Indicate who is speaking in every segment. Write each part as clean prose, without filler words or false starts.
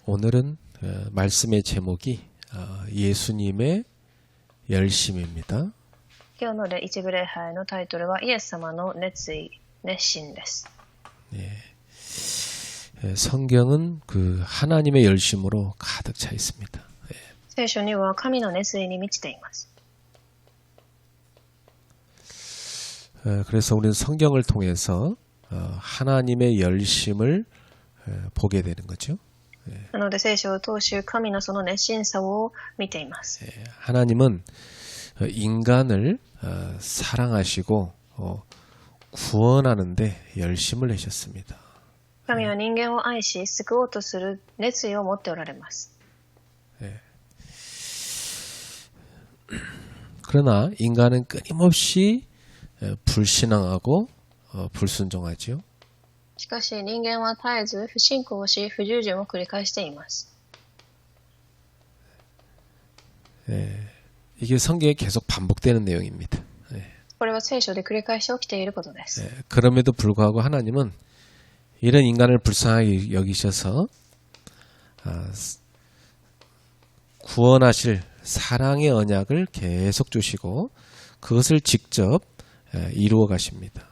Speaker 1: 오늘은 말씀의 제목이 예수님의 열심입니다.
Speaker 2: 今日の一部礼拝のタイトルはイエス様の熱心です。
Speaker 1: 성경은 그 하나님의 열심으로 가득 차 있습니다.
Speaker 2: 聖書には神の熱意に満ちています。
Speaker 1: 그래서 우리는 성경을 통해서 하나님의 열심을 보게 되는 거죠.
Speaker 2: なので聖書を通し神のその熱心さを見ています。
Speaker 1: 하나님은 인간을 사랑하시고 구원하는데 열심을 내셨습니다.
Speaker 2: 神は人間を愛し救おうとする熱意を持っておられます。
Speaker 1: 그러나 인간은 끊임없이 불신앙하고 불순종하지요.
Speaker 2: しかし人間は絶えず不信仰をし不従順を繰り返しています。
Speaker 1: 이게 성경에 계속 반복되는 내용입니다.
Speaker 2: これは聖書で繰り返し起きていることです。
Speaker 1: 그럼에도 불구하고 하나님은 이런 인간을 불쌍하게 여기셔서 구원하실 사랑의 언약을 계속 주시고 그것을 직접 이루어 가십니다.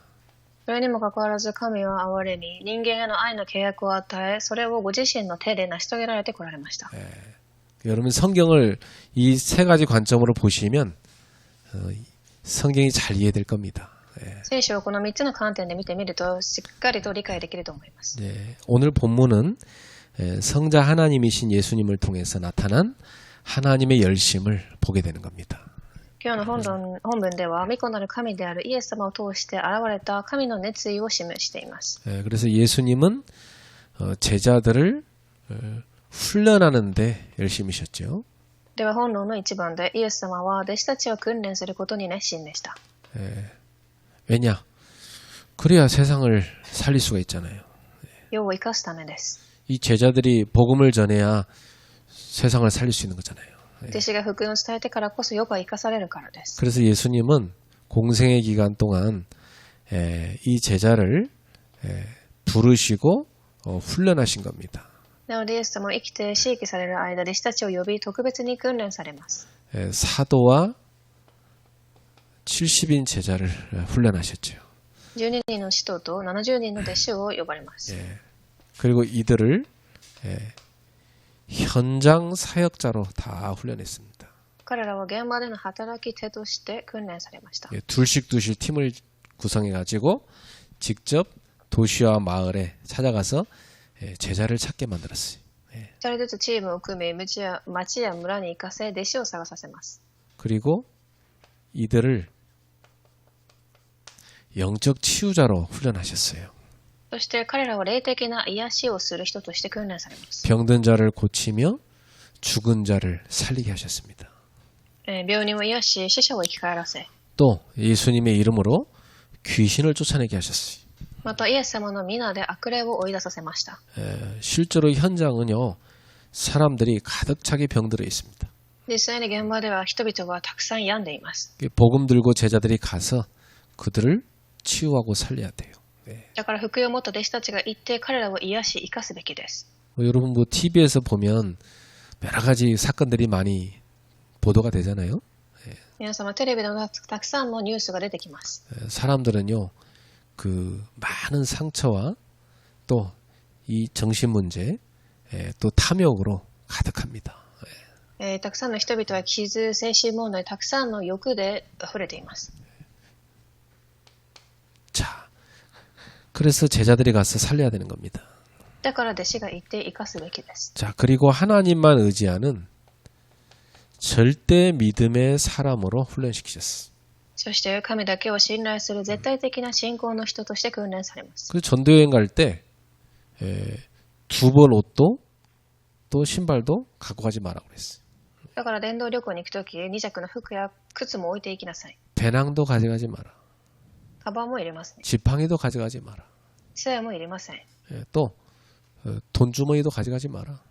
Speaker 2: それにもかかわらず神は憐れみ人間への愛の契約を与えそれをご自身の手で成し遂げられてこられました。
Speaker 1: 여러분 성경을 이 세 가지 관점으로 보시면 성경이 잘 이해될 겁니다.
Speaker 2: 聖書をこの3つの観点で見てみるとしっかりと理解できると思います。
Speaker 1: 오늘 본문은 성자 하나님이신 예수님을 통해서 나타난 하나님의 열심을 보게 되는 겁니다.
Speaker 2: 今日の本文では御子なる神であるイエス様を通して現れた神の熱意を示しています。
Speaker 1: 그래서 예수님은 제자들을 훈련하는 데 열심이셨죠.
Speaker 2: では本論の一番でイエス様は弟子たちを訓練することに熱心でした。
Speaker 1: 왜냐? 그래야 세상을 살릴 수가 있잖아요.
Speaker 2: 世を生かすためです。
Speaker 1: 이 제자들이 복음을 전해야 세상을 살릴 수 있는 거잖아요.
Speaker 2: 弟子が福音を伝えてからこそ世が生かされるからです。
Speaker 1: 그래서 예수님은 공생의 기간 동안 이 제자를 부르시고 훈련하신 겁니다.
Speaker 2: なのでイエス様は生きて飼育される間弟子たちを呼び特別に訓練されます。
Speaker 1: 사도와 70인 제자를 훈련하셨죠.
Speaker 2: 12人の使徒と70人の弟子を呼ばれます。
Speaker 1: 그리고 이들을 현장 사역자로 다 훈련했습니다.
Speaker 2: 彼らは現場での働き手として訓練されました。
Speaker 1: 둘씩 팀을 구성해 가지고 직접 도시와 마을에 찾아가서 제자를 찾게 만들었어요.
Speaker 2: 2人ずつチームを組み町や村に行かせ弟子を探させます。
Speaker 1: 그리고 이들을 영적 치유자로 훈련하셨어요.
Speaker 2: そして彼らは霊的な癒しをする人として訓練されます。
Speaker 1: 병든 자를 고치며 죽은 자를 살리게 하셨습니다.
Speaker 2: 病人を癒し死者を生き返らせ
Speaker 1: 또 예수님의 이름으로 귀신을 쫓아내게 하셨어요.
Speaker 2: またイエス様の皆で悪霊を追い出させました。
Speaker 1: 실제로 현장은요 사람들이 가득 차게 병들어 있습니다.
Speaker 2: 実際に現場では人々はたくさん病んでいます。
Speaker 1: 복음 들고 제자들이 가서 그들을 치유하고 살려야 돼요.
Speaker 2: だから福音を持った弟子たちが行って彼らを癒し生かすべきです。
Speaker 1: 여러분 TV에서 보면 여러 가지 사건들이 많이 보도가 되잖아요.
Speaker 2: 皆様テレビでもたくさんのニュースが出てきます。
Speaker 1: 사람들은요 그 많은 상처와 또 이 정신 문제 또 탐욕으로 가득합니다.
Speaker 2: たくさんの人々は傷、精神問題、たくさんの欲で溢れています。
Speaker 1: 자, 그래서 제자들이 가서 살려야 되는 겁니다.
Speaker 2: だから弟子が行って生かすべきです。
Speaker 1: 자, 그리고 하나님만 의지하는 절대 믿음의 사람으로 훈련시키셨어요.
Speaker 2: そして神だけを信頼する絶対的な信仰の人として訓練されます。
Speaker 1: 그 전도여행 갈 때 두 벌 옷도 또 신발도 갖고 가지 말라고 그랬어요.
Speaker 2: だから伝道旅行に行くとき、2着の服や靴も置いていきなさい。
Speaker 1: 배낭도 가져가지 마라.
Speaker 2: カバンも入れますね。
Speaker 1: 지팡이도 가져가지 마라.
Speaker 2: 杖も入れません。
Speaker 1: 또 돈주머니도 가져가지 마라.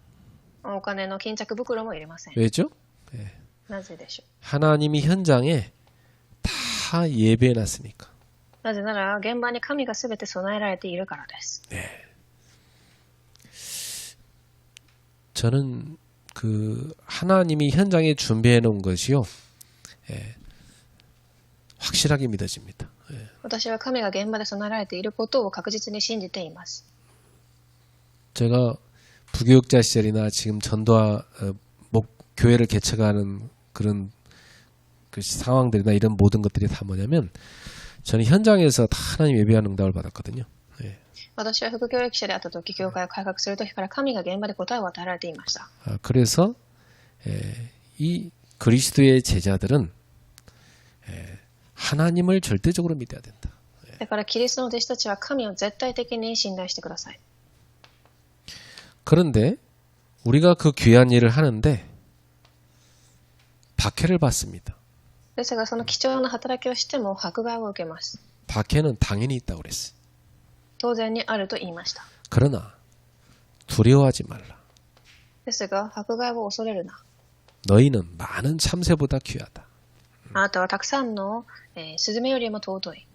Speaker 2: お金の巾着袋も入れません。
Speaker 1: 왜죠?
Speaker 2: なぜでしょう。
Speaker 1: 하나님이 현장에 다 예배해놨으니까.
Speaker 2: なぜなら現場に神がすべて備えられているからです。
Speaker 1: 저는 그 하나님이 현장에 준비해 놓은 것이요, 예, 확실하게 믿어집니다. 예.
Speaker 2: 私は神が現場で備えられていることを確実に信じています。
Speaker 1: 제가 부교육자 시절이나 지금 전도와 교회를 개척하는 그런 그 상황들이나 이런 모든 것들이 다 뭐냐면 저는 현장에서 다 하나님 예배하는 응답을 받았거든요. 예.
Speaker 2: 私は副教育者であった時、教会を改革する時から神が現場で答えを与えられていました。
Speaker 1: 그래서 이 그리스도의 제자들은 하나님을 절대적으로 믿어야 된다.
Speaker 2: だからキリストの弟子たちは神を絶対的に信頼してください。
Speaker 1: 그런데 우리가 그 귀한 일을 하는데 박해를 받습니다.
Speaker 2: ですがその貴重な働きをしても迫害を受けます。
Speaker 1: 박해는 당연히 있다고 그랬어요.
Speaker 2: 当然にあると言いました。
Speaker 1: 그러나 두려워하지 말라.
Speaker 2: ですが迫害を恐れるな。
Speaker 1: 너희는 많은 참새보다 귀하다.
Speaker 2: あなたはたくさんの、スズメよりも尊い。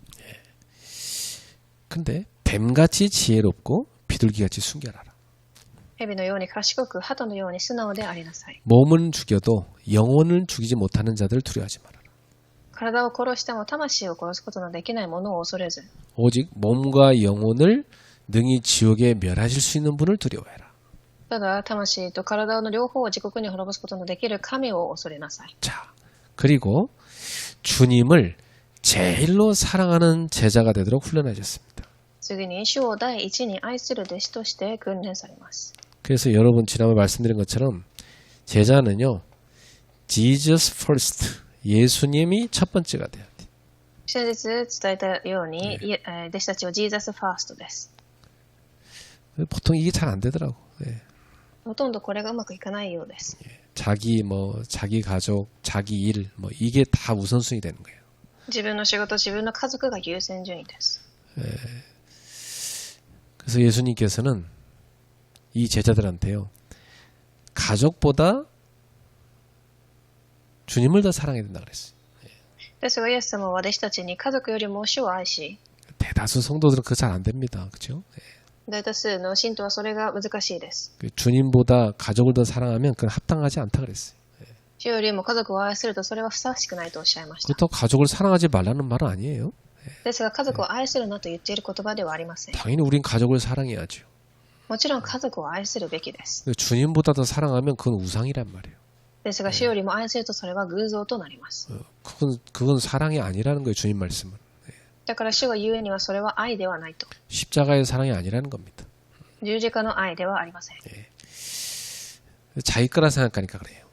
Speaker 1: 근데 뱀같이 지혜롭고 비둘기같이 순결하라.
Speaker 2: 蛇のように賢く、鳩のように素直でありなさい。
Speaker 1: 몸은 죽여도 영혼을 죽이지 못하는 자들 두려워하지 말아라.
Speaker 2: 体を殺しても魂を殺すことのできないものを恐れず、
Speaker 1: 오직 몸과 영혼을 능히 지옥에 멸하실 수 있는 분을 두려워해라.
Speaker 2: ただ魂と体の両方を地獄に滅ぼすことのできる神を恐れなさい。
Speaker 1: 자, 그리고 주님을 제일로 사랑하는 제자가 되도록 훈련하셨습니다.
Speaker 2: 次に主を第一に愛する弟子として訓練されます。
Speaker 1: 그래서 여러분 지난번에 말씀드린 것처럼 제자는요, Jesus first, 예수님이 첫 번째가 돼야 돼.
Speaker 2: 先日伝えたように、弟子たちはジーザスファーストです。
Speaker 1: 보통 이게 잘 안 되더라고. 예.
Speaker 2: ほとんどこれがうまくいかないようです。
Speaker 1: 자기 자기 가족, 자기 일, 이게 다 우선순위 되는 거예요.
Speaker 2: 自分の仕事、自分の家族が優先順位です。
Speaker 1: 그래서 예수님께서는 이 제자들한테요, 가족보다 주님을 더 사랑해야 된다 그랬어요.
Speaker 2: ですがイエス様は弟子たちに家族よりも主を愛し、
Speaker 1: 대다수 성도들은 그거 잘 안 됩니다. 그렇죠?
Speaker 2: 大多数の信徒はそれが難しいです。
Speaker 1: 주님보다 가족을 더 사랑하면 그건 합당하지 않다 그랬어요.
Speaker 2: 主よりも家族を愛するとそれはふさわしくないとおっしゃいました。
Speaker 1: 그렇다고 가족을 사랑하지 말라는 말은 아니에요.
Speaker 2: ですが家族を愛するなと言っている言葉ではありません。
Speaker 1: 당연히 우린 가족을 사랑해야죠.
Speaker 2: もちろん家族を愛するべきです。
Speaker 1: 주님보다 더 사랑하면 그건 우상이란 말이에요.
Speaker 2: ですが主よりも愛するとそれは偶像となります。
Speaker 1: 그건 사랑이 아니라는 거예요. 주님 말씀은.
Speaker 2: だから主が言うにはそれは愛ではないと。
Speaker 1: 십자가의 사랑이 아니라는 겁니다.
Speaker 2: 十字架の愛ではありません。
Speaker 1: 자기 거라 생각하니까 그래요.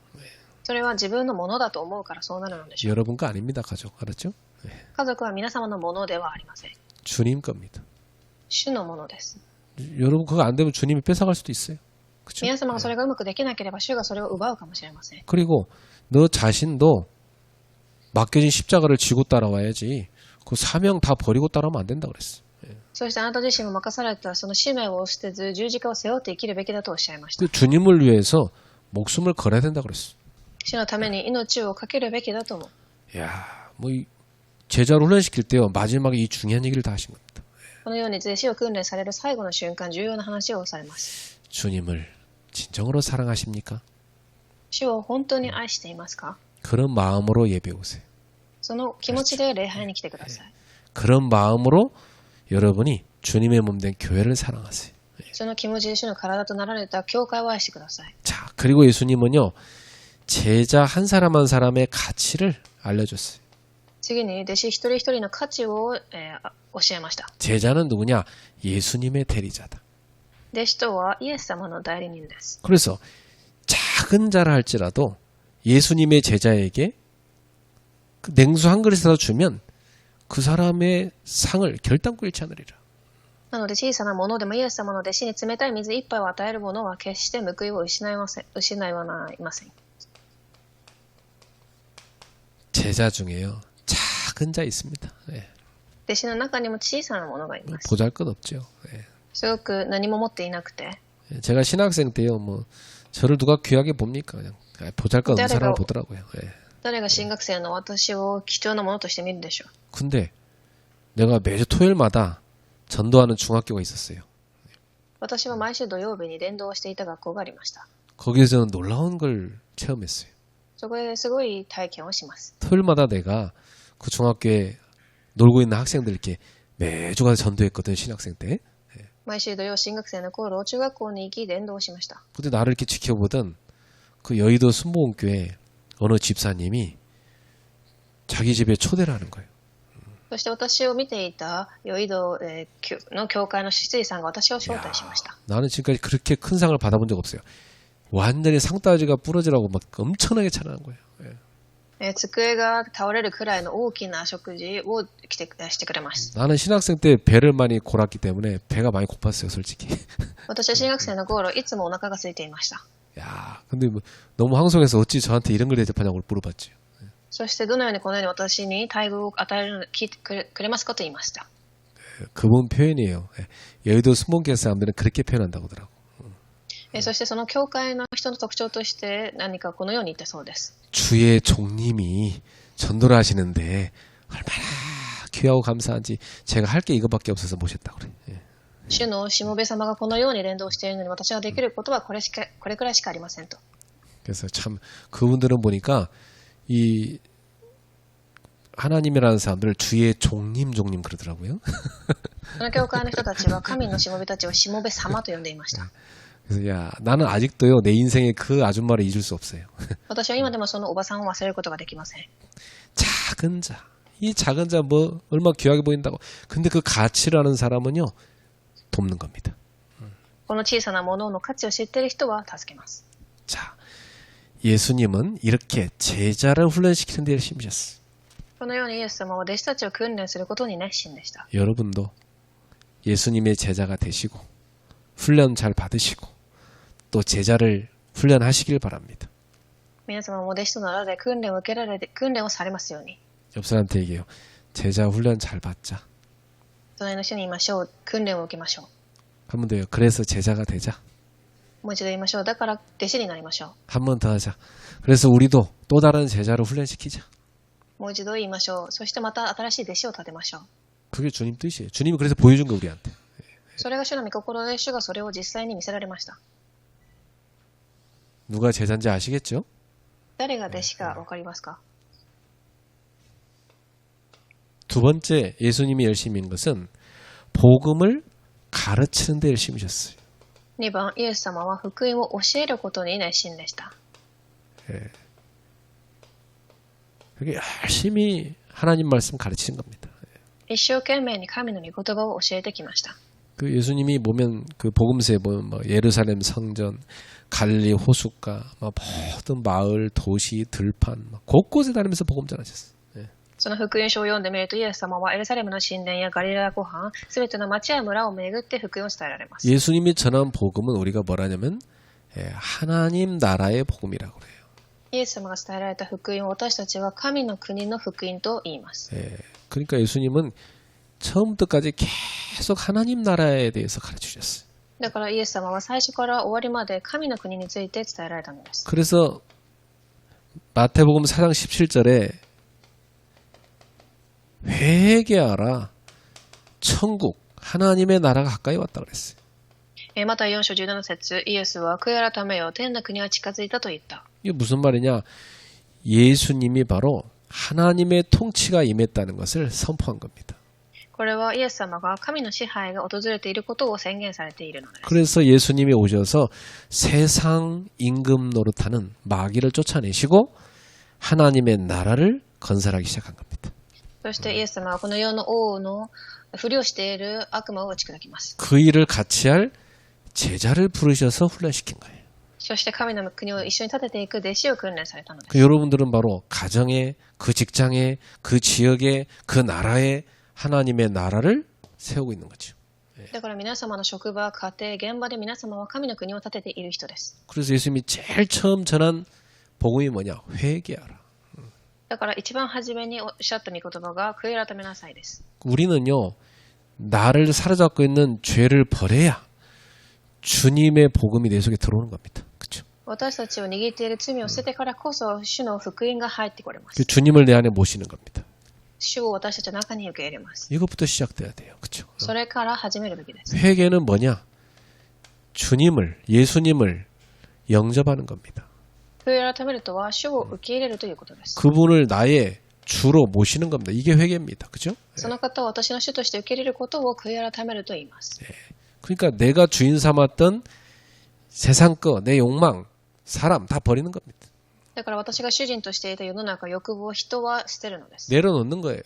Speaker 2: それは自分のものだと思うからそうなるのでしょう。
Speaker 1: 여러분 거 아닙니다. 가족. 알았죠?
Speaker 2: 家族は皆様のものではありません。
Speaker 1: 주님 겁니다.
Speaker 2: 主のものです。
Speaker 1: 여러분 그거 안 되면 주님이 뺏어갈 수도 있어요. 그렇죠?
Speaker 2: 皆様がそれがうまくできなければ主がそれを奪うかもしれません。
Speaker 1: 그리고 너 자신도 맡겨진 십자가를 지고 따라와야지. 그 사명 다 버리고 따라오면 안 된다 그랬어.
Speaker 2: そしてあなた自身も任されたその使命を捨てず十字架を背負って生きるべきだとおっしゃいました。
Speaker 1: 그 주님을 위해서 목숨을 걸어야 된다 그랬어.
Speaker 2: 主のために命を懸けるべきだと思う。
Speaker 1: 야, 이 제자를 훈련시킬 때요, 마지막에 이 중요한 얘기를 다 하신 겁니다.
Speaker 2: このように弟子を訓練される最後の瞬間、重要な話をされます。
Speaker 1: 주님을 진정으로 사랑하십니까?
Speaker 2: 主を本当に愛していますか？
Speaker 1: 그런 마음으로 예배 오세요.
Speaker 2: その気持ちで礼拝に来てください。
Speaker 1: 그런 마음으로 여러분이 주님의 몸 된 교회를 사랑하세요.
Speaker 2: その気持ちで主の体となられた教会を愛してください。
Speaker 1: 자, 그리고 예수님은요, 제자 한 사람 한 사람의 가치를 알려줬어요.
Speaker 2: 次に弟子一人一人の価値を、教えました。
Speaker 1: 제자는 누구냐? 예수님의 대리자다.
Speaker 2: 弟子とはイエス様の代理人です。
Speaker 1: 그래서 작은 자라 할지라도 예수님의 제자에게 그 냉수 한 그릇이라도 주면 그 사람의 상을 결단코 잃지 않으리라.
Speaker 2: なので小さなものでもイエス様の弟子に冷たい水一杯を与える者は決して報いを失いません。
Speaker 1: 제자 중에요, 작은 자 있습니다. 네.
Speaker 2: 弟子の中にも小さなものがいます。
Speaker 1: 보잘것없죠. 네.
Speaker 2: すごく何も持っていなくて、
Speaker 1: 제가 신학생 때요, 저를 누가 귀하게 봅니까? 그냥 보잘것없는 사람을 보더라고요. 네.
Speaker 2: 誰が進学生の私を貴重なものとして見るでしょう。
Speaker 1: 근데 내가 매주 토요일마다 전도하는 중학교가 있었어요.
Speaker 2: 私は毎週土曜日に伝道をしていた学校がありました。
Speaker 1: 거기에서는 놀라운 걸 체험했어요.
Speaker 2: そこですごい体験をします。
Speaker 1: 토요일마다 내가 그 중학교에 놀고 있는 학생들 이렇게 매주 가서 전도했거든, 신학생 때.
Speaker 2: 毎週土曜新学生の頃、中学校に行き伝道をしました。
Speaker 1: 근데 나를 이렇게 지켜보던 그 여의도 순복음교회 어느 집사님이 자기 집에 초대를 하는 거예요.
Speaker 2: そして私を見ていたヨイドの教会の執事さんが私を招待しました。
Speaker 1: 나는 지금까지 그렇게 큰 상을 받아본 적 없어요. 완전히 상따지가 부러지라고 막 엄청나게 찬양한 거예요. 예.
Speaker 2: 机が倒れるくらいの大きな食事をしてくれます。
Speaker 1: 나는 신학생 때 배를 많이 골았기 때문에 배가 많이 고팠어요, 솔직히.
Speaker 2: 私は新学生の頃、いつもお腹が空いていました。
Speaker 1: 야, 근데 뭐 너무 황송해서 어찌 저한테 이런 걸 대접하냐고 물어봤죠.
Speaker 2: そしてどのようにこのように私に待遇を与えるの聞いてくれますかと言いました。
Speaker 1: 그분 표현이에요. 여의도 순복음교회 사람들은 그렇게 표현한다고 하더라고.
Speaker 2: そしてその教会の人の特徴として何かこのように言ったそうです。
Speaker 1: 주의 종님이 전도를 하시는데 얼마나 귀하고 감사한지 제가 할 게 이거밖에 없어서 모셨다고 그래. 예.
Speaker 2: 主のしもべ様がこのように伝道しているのに私ができることはこれくらいしかありませんと。
Speaker 1: 그래서 참 그분들은 보니까 이 하나님이라는 사람들을 주의 종님 그러더라고요.
Speaker 2: その教会の人たちは神のしもべたちをしもべ様と呼んでいました。
Speaker 1: 그래서 야, 나는 아직도요 내 인생에 그 아줌마를 잊을 수 없어요.
Speaker 2: 私は今でもそのおばさんを忘れることができません。
Speaker 1: 작은 자, 이 작은 자 뭐 얼마 귀하게 보인다고. 근데 그 가치를 아는 사람은요 돕는 겁니다.
Speaker 2: この小さなものの価値を知っている人は助けます。
Speaker 1: 자, 예수님은 이렇게 제자를 훈련시키는 데 열심히셨어요.
Speaker 2: このようにイエス様は弟子たちを訓練することに熱心でした。
Speaker 1: 여러분도 예수님의 제자가 되시고 훈련 잘 받으시고 또 제자를 훈련하시길 바랍니다.
Speaker 2: 皆様も弟子となられ訓練をされますように。
Speaker 1: 옆 사람한테 얘기해요. 제자 훈련 잘 받자.
Speaker 2: 隣の人に言いましょう。訓練を受けましょ
Speaker 1: 한 번 더요. 그래서 제자가 되자.
Speaker 2: う。もう一度言いましょう。だから弟子になりましょう。
Speaker 1: 한 번 더 하자. 그래서 우리도 또 다른 제자를 훈련시키자.
Speaker 2: もう一度言いましょう。そしてまた新しい弟子を立てましょう。
Speaker 1: 그게 주님 뜻이에요. 주님이 그래서 보여준 거 우리한테.
Speaker 2: それが主の御心で主がそれを実際に見せられました。
Speaker 1: 누가 제자인지 아시겠죠?
Speaker 2: 誰が弟子かわかりますか？
Speaker 1: 두 번째 예수님이 열심히 한 것은 복음을 가르치는 데 열심히셨어요.
Speaker 2: 2番、イエス様は福音を教えることに熱心でした。
Speaker 1: 그게 열심히 하나님 말씀 가르치는 겁니다.
Speaker 2: 一生懸命に神の御言葉を教えてきました。
Speaker 1: 그 예수님이 보면 그 복음서에 보면 뭐 예루살렘 성전, 갈릴리 호숫가, 모든 마을, 도시, 들판 곳곳에 다니면서 복음 전하셨어요.
Speaker 2: その福音書を読んでみるとイエス様はエルサレムの神殿やガリラヤ湖畔、すべての町や村を巡って福音を伝えられます。
Speaker 1: 예수님이 전한 복음은 우리가 뭐라냐면 하나님 나라의 복음이라고 그래요.
Speaker 2: イエス様が伝えられた福音を私たちは神の国の福音と言います。
Speaker 1: 그러니까 예수님은 처음부터까지 계속 하나님 나라에 대해서 가르치셨어요.
Speaker 2: だからイエス様は最初から終わりまで神の国について伝えられたのです。
Speaker 1: 그래서 마태복음 4장 17절에 회개하라 천국 하나님의 나라가 가까이 왔다 그랬어요.
Speaker 2: また4章17節、イエスは悔い改めよ、天の国は近づいたと言った。
Speaker 1: 이게 무슨 말이냐? 예수님이 바로 하나님의 통치가 임했다는 것을 선포한 겁니다.
Speaker 2: これはイエス様が神の支配が訪れていることを宣言されているのです。
Speaker 1: 그래서 예수님이 오셔서 세상 임금 노릇하는 마귀를 쫓아내시고 하나님의 나라를 건설하기 시작한 겁니다.
Speaker 2: そしてイエス様はこの世の王のふりをしている悪魔を打ち砕きます。
Speaker 1: 그 일을 같이 할 제자를 부르셔서 훈련시킨 거예요.
Speaker 2: そして神の国を一緒に立てていく弟子を訓練されたのです。
Speaker 1: 여러분들은 바로 가정에, 그 직장에, 그 지역에, 그 나라에 하나님의 나라를 세우고 있는 거죠.
Speaker 2: だから皆様の職場、家庭、現場で皆様は神の国を立てている人です。
Speaker 1: 그래서 예수님이 제일 처음 전한 복음이 뭐냐? 회개하라.
Speaker 2: だから一番初めにおっしゃった御言葉が悔い改めなさいです。
Speaker 1: 우리는요, 나를 사로잡고 있는 죄를 버려야 주님의 복음이 내 속에 들어오는 겁니다. 그렇죠?
Speaker 2: 私たちを握っている罪を捨ててからこそ主の福音が入ってこれます。
Speaker 1: 주님을 내 안에 모시는 겁니다.
Speaker 2: 主を私たちの中に受け入れます。
Speaker 1: 이것부터 시작돼야 돼요. 그렇죠?
Speaker 2: それから始めるべきです。
Speaker 1: 회개는 뭐냐? 주님을, 예수님을 영접하는 겁니다.
Speaker 2: 悔い改めるとは主を受け入れるということです。
Speaker 1: 그분을 나의 주로 모시는 겁니다. 이게 회개입니다. 그죠?
Speaker 2: その方を私の主として受け入れることを悔い改めると言います。
Speaker 1: 그러니까 내가 주인 삼았던 세상 거, 내 욕망, 사람 다 버리는 겁니다.
Speaker 2: だから私が主人としていた世の中、欲望、人は捨てるのです。
Speaker 1: 내려놓는 거예요.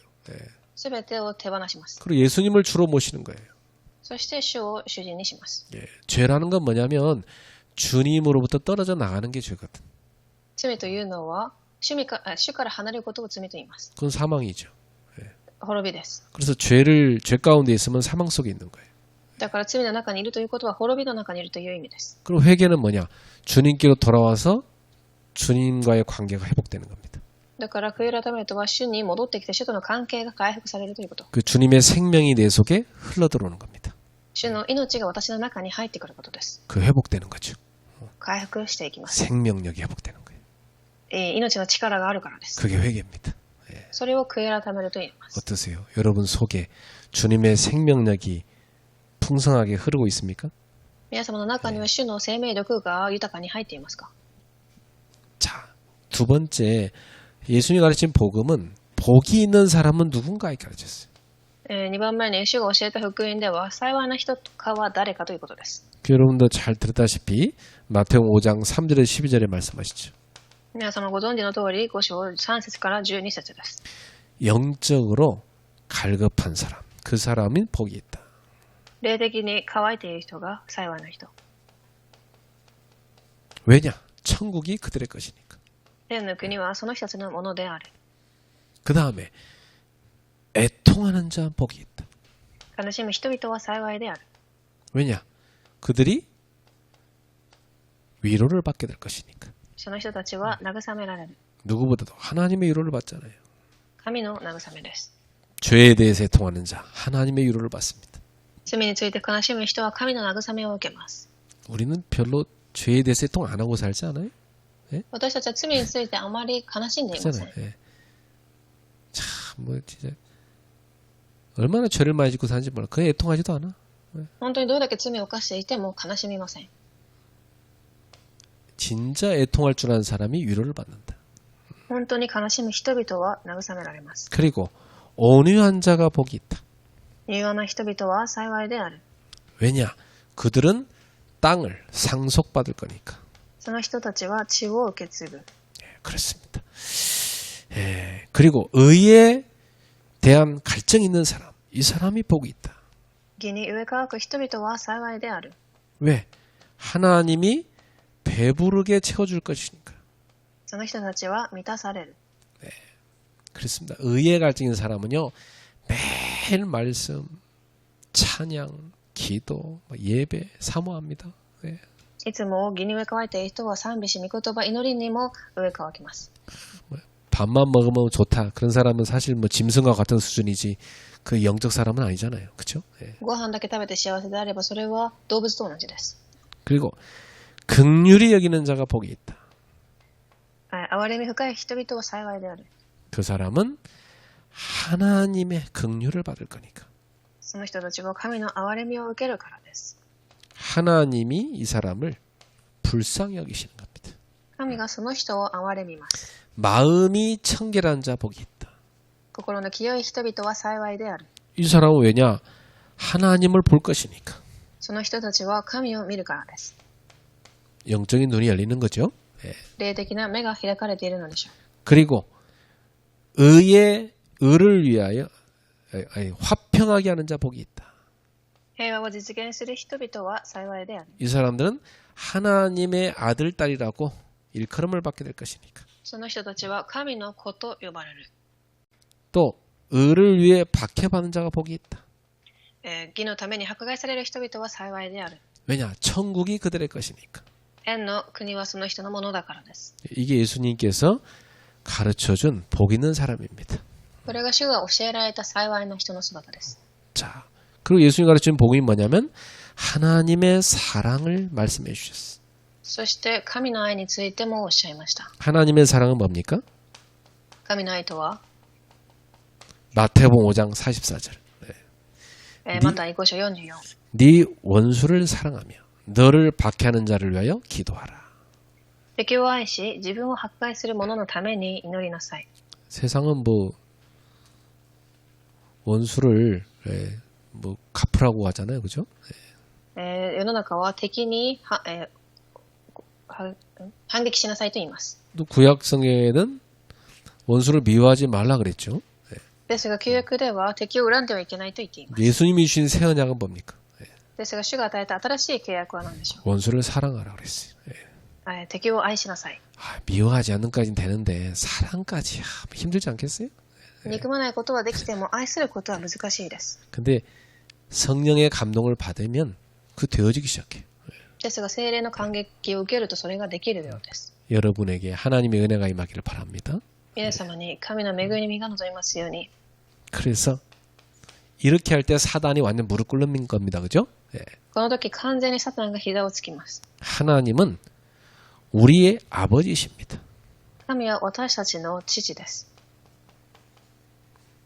Speaker 2: すべてを手放します。
Speaker 1: 그리고 예수님을 주로 모시는 거예요.
Speaker 2: そして主を主人にします。
Speaker 1: 죄라는 건 뭐냐면 주님으로부터 떨어져 나가는 게 죄거든.
Speaker 2: 罪というのは主から離れることを罪と言います。
Speaker 1: 그건 사망이죠.
Speaker 2: 滅びです。
Speaker 1: 그래서 죄 가운데 있으면 사망 속에 있는 거예요.
Speaker 2: だから罪の中にいるということは滅びの中にいるという意味です。
Speaker 1: 그리고 회개는 뭐냐? 주님께로 돌아와서 주님과의 관계가 회복되는 겁니다.
Speaker 2: だから悔い改めるとは主に戻ってきて主との関係が回復されるということ。
Speaker 1: 그 주님의 생명이 내 속에 흘러들어오는 겁니다.
Speaker 2: 主の命が私の中に入ってくることです。
Speaker 1: 그 회복되는 거죠.
Speaker 2: 回復していきます。
Speaker 1: 생명력이 회복되는 거예요.
Speaker 2: 命の力があるからです。
Speaker 1: 그게 회개입니다.
Speaker 2: それを悔い改めると言います。
Speaker 1: 어떠세요? 여러분 속에 주님의 생명력이 풍성하게 흐르고 있습니까?
Speaker 2: 皆様の中には主の生命力が豊かに入っていますか？
Speaker 1: 자, 두 번째 예수님이 가르친 복음은 복이 있는 사람은 누군가에 가르쳤어요.
Speaker 2: 2番目に主が教えた福音では幸いな人かは誰かということです。
Speaker 1: 여러분도 잘 들었다시피 마태복음 5장 3절에 12절에 말씀하시죠.
Speaker 2: 皆様ご存知の通り5章3節から12節です。
Speaker 1: 영적으로 갈급한 사람, 그 사람은 복이 있다.
Speaker 2: 霊的に乾いている人が幸いな人。
Speaker 1: 왜냐? 천국이 그들의 것이니까.
Speaker 2: 天の国はその人たちのものである。
Speaker 1: 그 다음에 애통하는 자 복이 있다.
Speaker 2: 悲しむ人々は幸いである。
Speaker 1: 왜냐? 그들이 위로를 받게 될 것이니까.
Speaker 2: その人たちは慰められる。
Speaker 1: 누구보다도 하나님의 위로를 받잖아요.
Speaker 2: 神の慰めです。
Speaker 1: 죄에 대해서 애통하는 자, 하나님의 위로를 받습니다.
Speaker 2: 罪について悲しむ人は神の慰めを受けます。
Speaker 1: 우리는 별로 죄에 대해서 애통 안 하고 살지 않아요?
Speaker 2: 私たちは罪についてあまり悲しんでいません。
Speaker 1: 예. 참, 뭐, 진짜. 얼마나 죄를 많이 짓고 사는지 몰라. 그냥 애통하지도 않아.
Speaker 2: 本当にどれだけ罪を犯していても悲しみません。
Speaker 1: 진짜 애통할 줄 아는 사람이 위로를 받는다.
Speaker 2: 本当に悲しむ人々は慰められます。
Speaker 1: 그리고 온유한 자가 복이 있다.
Speaker 2: 柔和な人々は幸いである。
Speaker 1: 왜냐? 그들은 땅을 상속받을 거니까.
Speaker 2: その人たちは地を受け継ぐ。
Speaker 1: 그렇습니다. 그리고 의에 대한 갈증이 있는 사람, 이 사람이 복이 있다.
Speaker 2: 義に植え乾く人々は幸いである。
Speaker 1: 왜? 하나님이 배부르게 채워줄 것이니까.
Speaker 2: その人たちは満たされる。
Speaker 1: 그렇습니다. 의에 갈증인 사람은요, 매일 말씀, 찬양, 기도, 예배 사모합니다. 네.
Speaker 2: いつも義に植え乾いている人は賛美し、御言葉、祈りにも植え乾きます。
Speaker 1: 밥만 먹으면 좋다. 그런 사람은 사실 뭐 짐승과 같은 수준이지 그 영적 사람은 아니잖아요. 그렇죠? 예.
Speaker 2: ご飯だけ食べて幸せであればそれは動物と同じです。
Speaker 1: 그리고 긍휼히 여기는 자가 복이 있다.
Speaker 2: 憐れみ深い人々は幸いである。
Speaker 1: 그 사람은 하나님의 긍휼을 받을 거니까.
Speaker 2: その人たちは神の憐れみを受けるからです。
Speaker 1: 하나님이 이 사람을 불쌍히 여기시는 겁니다.
Speaker 2: 神がその人を憐れみます。
Speaker 1: 마음이 청결한 자 복이 있다.
Speaker 2: 心の清い人々は幸いである。
Speaker 1: 이 사람은 왜냐? 하나님을 볼 것이니까.
Speaker 2: その人たちは神を見るからです。
Speaker 1: 영적인 눈이 열리는 거죠. 예.
Speaker 2: 霊的な目が開かれているのでしょう。
Speaker 1: 그리고 의를 위하여 화평하게 하는 자 복이 있다.
Speaker 2: 平和を実現する人々は幸いである。
Speaker 1: 이 사람들은 하나님의 아들, 딸이라고 일컬음을 받게 될 것이니까.
Speaker 2: その人たちは神の子と呼ばれる。
Speaker 1: 또 의를 위해 박해받는 자가 복이 있다.
Speaker 2: 義のために迫害される人々は幸いである。
Speaker 1: 왜냐? 천국이 그들의 것이니까.
Speaker 2: 天の国はその人のものだからです。
Speaker 1: 이게 예수님께서 가르쳐준 복 있는 사람입니다.
Speaker 2: これが主が教えられた幸いな人の姿です。
Speaker 1: 자, 그리고 예수님이 가르친 복음이 뭐냐면 하나님의 사랑을 말씀해 주셨어요.
Speaker 2: そして神の愛についてもおっしゃいました。
Speaker 1: 하나님의 사랑은 뭡니까?
Speaker 2: 神の愛とは、
Speaker 1: 마태복음 5장 44절.
Speaker 2: マタイ5章44。
Speaker 1: 네 원수를 사랑하며 너를 박해하는 자를 위하여 기도하라.
Speaker 2: 敵を愛し、自分を迫害する者のために祈りなさい。
Speaker 1: 세상은 뭐 원수를 뭐 갚으라고 하잖아요, 그죠?
Speaker 2: 世の中は敵に反撃しなさいと言います。
Speaker 1: 또 구약성에는 원수를 미워하지 말라 그랬죠.
Speaker 2: ですが旧約では敵を恨んではいけないと言っています。
Speaker 1: 예수님이 주신 새 언약은 뭡니까?
Speaker 2: ですが主が与えた新しい契約は何でしょ
Speaker 1: 원수를 사랑하라 그랬어요.
Speaker 2: う。敵を愛しなさい。
Speaker 1: 미워하지 않는까지는 되는데 사랑까지 힘들지 않겠어요?
Speaker 2: 憎まないことはできても愛することは難しいです。
Speaker 1: 근데 성령의 감동을 받으면 그 되어지기 시작해요.
Speaker 2: ですが聖霊の感激を受けるとそれができるようです。
Speaker 1: 여러분에게 하나님의 은혜가 임하기를 바랍니다.
Speaker 2: 皆様に神の恵みが望みますように。
Speaker 1: 그래서 이렇게 할 때 사단이 완전 무릎 꿇는 겁니다. 그죠?
Speaker 2: この時完全にサタンが膝をつきます。
Speaker 1: 하나님은 우리의 아버지이십니다.
Speaker 2: 神は私たちの父です。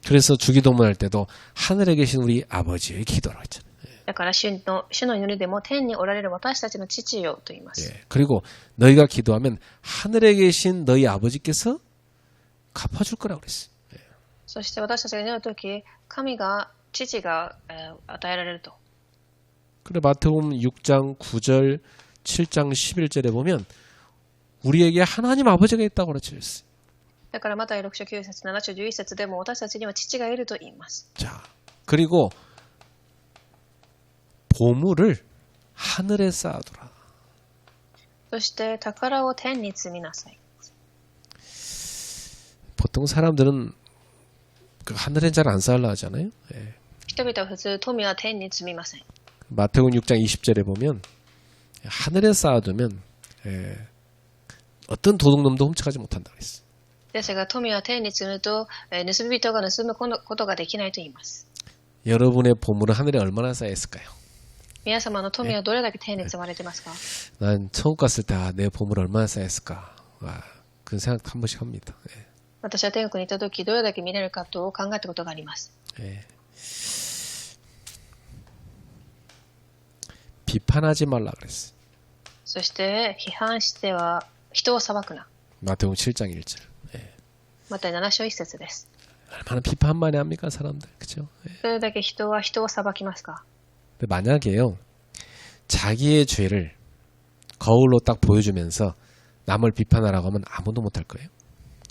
Speaker 1: 그래서 주기도문 할 때도 하늘에 계신 우리 아버지의 기도라고 했잖아요.
Speaker 2: だから主の祈りでも天におられる私たちの父よと言います。
Speaker 1: 그리고 너희가 기도하면 하늘에 계신 너희 아버지께서 갚아줄 거라고 그랬어요.
Speaker 2: そして私たちが祈るとき、父が与えられると。
Speaker 1: 그래 마태복음 6장 9절 7장 11절에 보면 우리에게 하나님 아버지가 있다고 그랬어요.
Speaker 2: だからマタイ6章9節7章11節でも私たちには父がいると言います。
Speaker 1: 자, 그리고 보물을 하늘에 쌓아두라.
Speaker 2: そして宝を天に積みなさい。
Speaker 1: 보통 사람들은 그 하늘에 잘 안 쌓으려 하잖아요.
Speaker 2: 人々は普通富は天に積みません。
Speaker 1: 마태복음 6장 20절에 보면 하늘에 쌓아두면 어떤 도둑놈도 훔쳐가지 못한다고 했어요.
Speaker 2: ですが富は天に積むと盗み人が盗むことができないと言います。
Speaker 1: 여러분의 보물은 하늘에 얼마나 쌓여 있을까요?
Speaker 2: 皆様の富はどれだけ天に積まれてますか？
Speaker 1: 난 처음 갔을 때 내 보물 얼마나 쌓여 있을까? 그런 생각 한 번씩 합니다.
Speaker 2: 私は天国に行った時どれだけ見れるかと考えたことがあります。
Speaker 1: 비판하지 말라 그랬어요.
Speaker 2: そして批判しては人を裁くな。
Speaker 1: 마태복음 7장 1절.
Speaker 2: また7章1節です。
Speaker 1: 얼마나 비판 많이 합니까 사람들, 그죠?
Speaker 2: それだけ人は人を裁きますか？
Speaker 1: 근데 만약에요 자기의 죄를 거울로 딱 보여주면서 남을 비판하라고 하면 아무도 못할 거예요.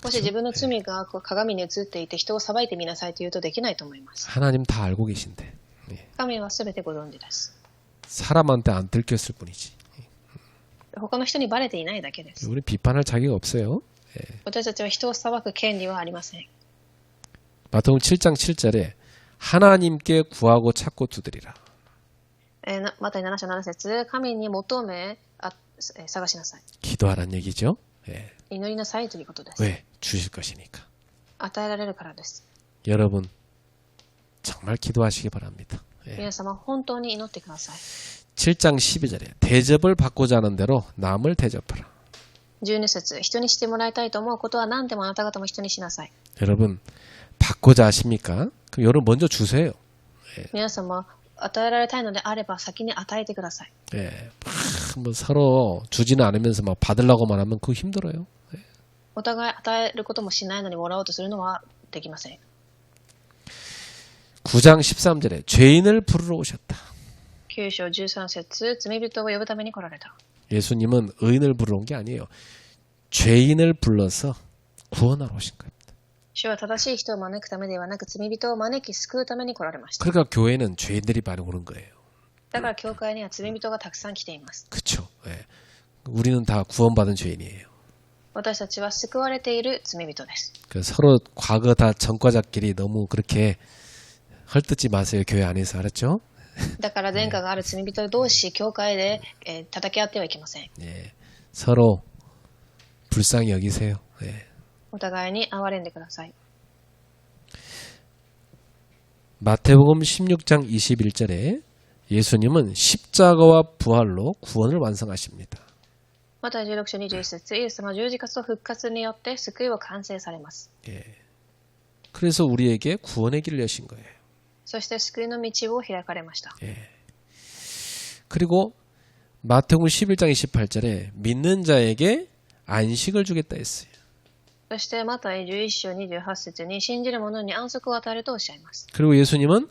Speaker 2: もし自分の罪が鏡に映っていて人を裁いてみなさいと言うとできないと思います。
Speaker 1: 하나님 다 알고 계신데
Speaker 2: 神はすべてご存知です。
Speaker 1: 사람한테 안 들켰을 뿐이지.
Speaker 2: 他の人にバレていないだけです。
Speaker 1: 우리 비판할 자격이 없어요.
Speaker 2: 私たちは人を裁く権利はありません。
Speaker 1: 마태복음 7장 7절에 하나님께 구하고 찾고 두드리라.
Speaker 2: また7章7節神に求め探しなさい。
Speaker 1: 기도하란 얘기죠.
Speaker 2: 祈りなさいということです。
Speaker 1: 왜? 주실 것이니까.
Speaker 2: 与えられるからです。
Speaker 1: 여러분 정말 기도하시기 바랍니다.
Speaker 2: 皆様本当に祈ってください。
Speaker 1: 7장 12절에 대접을 받고자 하는 대로 남을 대접하라.
Speaker 2: 12節人にしてもらいたいと思うことは何でもあなた方も人にしなさい。
Speaker 1: 여러분 받고자 하십니까? 그럼 여러분 먼저 주세요.
Speaker 2: 皆様与えられたいのであれば先に与えてください。
Speaker 1: 뭐 서로 주지는 않으면서 막 받으려고만 하면 그거 힘들어요.
Speaker 2: お互い与えることもしないのにもらおうとするのはできません。
Speaker 1: 9장 13절에 죄인을 부르러 오셨다.
Speaker 2: 9章13節罪人を呼ぶために来られた。
Speaker 1: 예수님은 의인을 부르러 온 게 아니에요. 죄인을 불러서 구원하러 오신 겁니다.
Speaker 2: 主は正しい人を招くためではなく罪人を招き救うために来られました。
Speaker 1: 그러니까 교회는 죄인들이 많이 오는 거예요.
Speaker 2: だから教会には罪人がたくさん来ています。
Speaker 1: 그렇죠. 우리는 다 구원받은 죄인이에요.
Speaker 2: 私たちは救われている罪人です。
Speaker 1: 서로 과거 다 전과자끼리 너무 그렇게 헐뜯지 마세요. 교회 안에서. 알았죠?
Speaker 2: だから前科がある罪人同士教会で叩き合ってはいけません。
Speaker 1: 서로 불쌍히 여기세요.
Speaker 2: お互いに憐れんでください。
Speaker 1: 마태복음 16장 21절에 예수님은 십자가와 부활로 구원을 완성하십니다.
Speaker 2: また16章21節イエス様は十字架と復活によって救いを完成されます。
Speaker 1: 그래서 우리에게 구원의 길을 여신 거예요.
Speaker 2: そして救いの道を開かれました。
Speaker 1: 그리고 마태복음 11장 28절에 믿는 자에게 안식을 주겠다 했어요.
Speaker 2: そしてまた11章28節に信じる者に安息を与えるとおっしゃいます。
Speaker 1: 그리고 예수님은